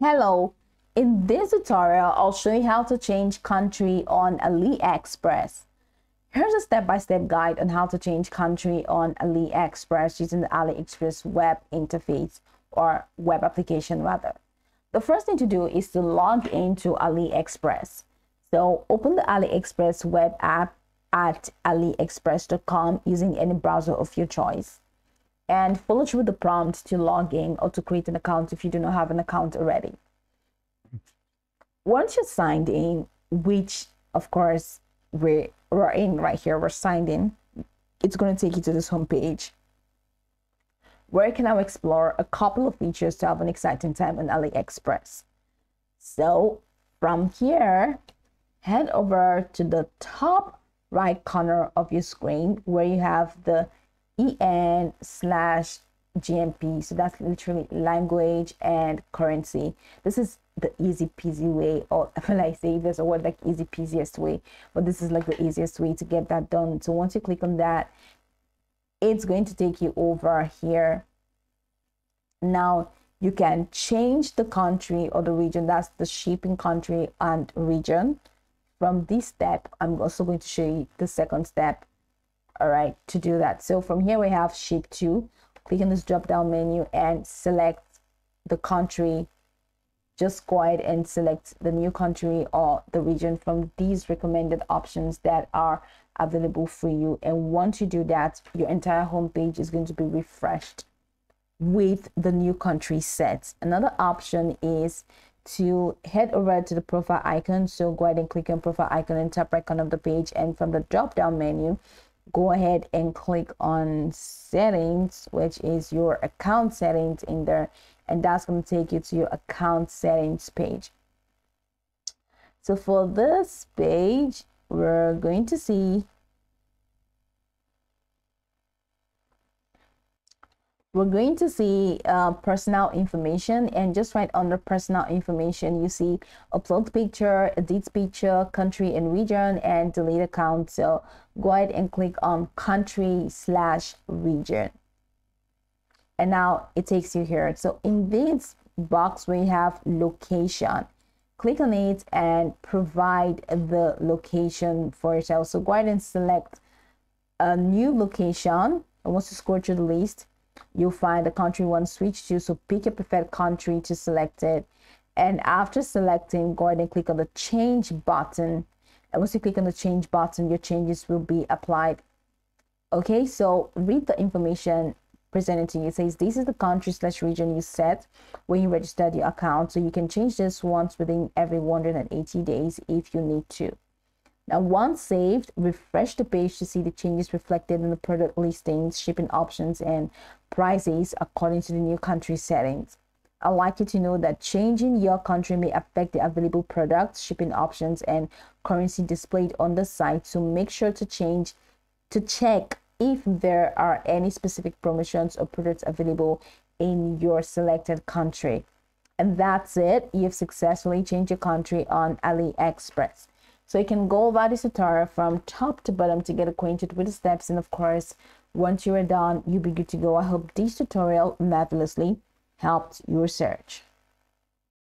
Hello, in this tutorial, I'll show you how to change country on AliExpress. Here's a step-by-step guide on how to change country on AliExpress using the AliExpress web interface or web application rather. The first thing to do is to log into AliExpress. So open the AliExpress web app at aliexpress.com using any browser of your choice, and follow through the prompt to log in or to create an account if you do not have an account already. Once you're signed in, which of course we're in right here, we're signed in, it's going to take you to this homepage where you can now explore a couple of features to have an exciting time on AliExpress. So from here, head over to the top right corner of your screen where you have the EN/GMP. So that's literally language and currency. This is the easy peasy way, or I feel like say there's a word like easy peasiest way, but this is like the easiest way to get that done. So once you click on that, it's going to take you over here. Now you can change the country or the region. That's the shipping country and region. From this step, I'm also going to show you the second step. All right, to do that. So from here we have ship to. Click on this drop down menu and select the country. Just go ahead and select the new country or the region from these recommended options that are available for you. And once you do that, your entire homepage is going to be refreshed with the new country set. Another option is to head over to the profile icon. So go ahead and click on profile icon and top right corner of the page, and from the drop down menu, go ahead and click on settings, which is your account settings in there, and that's going to take you to your account settings page. So for this page, we're going to see personal information, and just right under personal information you see upload picture, edit picture, country and region, and delete account. So go ahead and click on country/region, and now it takes you here. So in this box where you have location, click on it and provide the location for yourself. So go ahead and select a new location, and once you scroll through the list, you'll find the country you want to switch to. So pick your preferred country to select it, and after selecting, go ahead and click on the change button, and once you click on the change button, your changes will be applied. Okay, so read the information presented to you. It says this is the country/region you set when you registered your account, so you can change this once within every 180 days if you need to. Now, once saved, refresh the page to see the changes reflected in the product listings, shipping options, and prices according to the new country settings. I'd like you to know that changing your country may affect the available products, shipping options, and currency displayed on the site. So make sure to check if there are any specific promotions or products available in your selected country. And that's it. You've successfully changed your country on AliExpress. So you can go over this tutorial from top to bottom to get acquainted with the steps, and of course, once you are done, you'll be good to go. I hope this tutorial marvelously helped your search.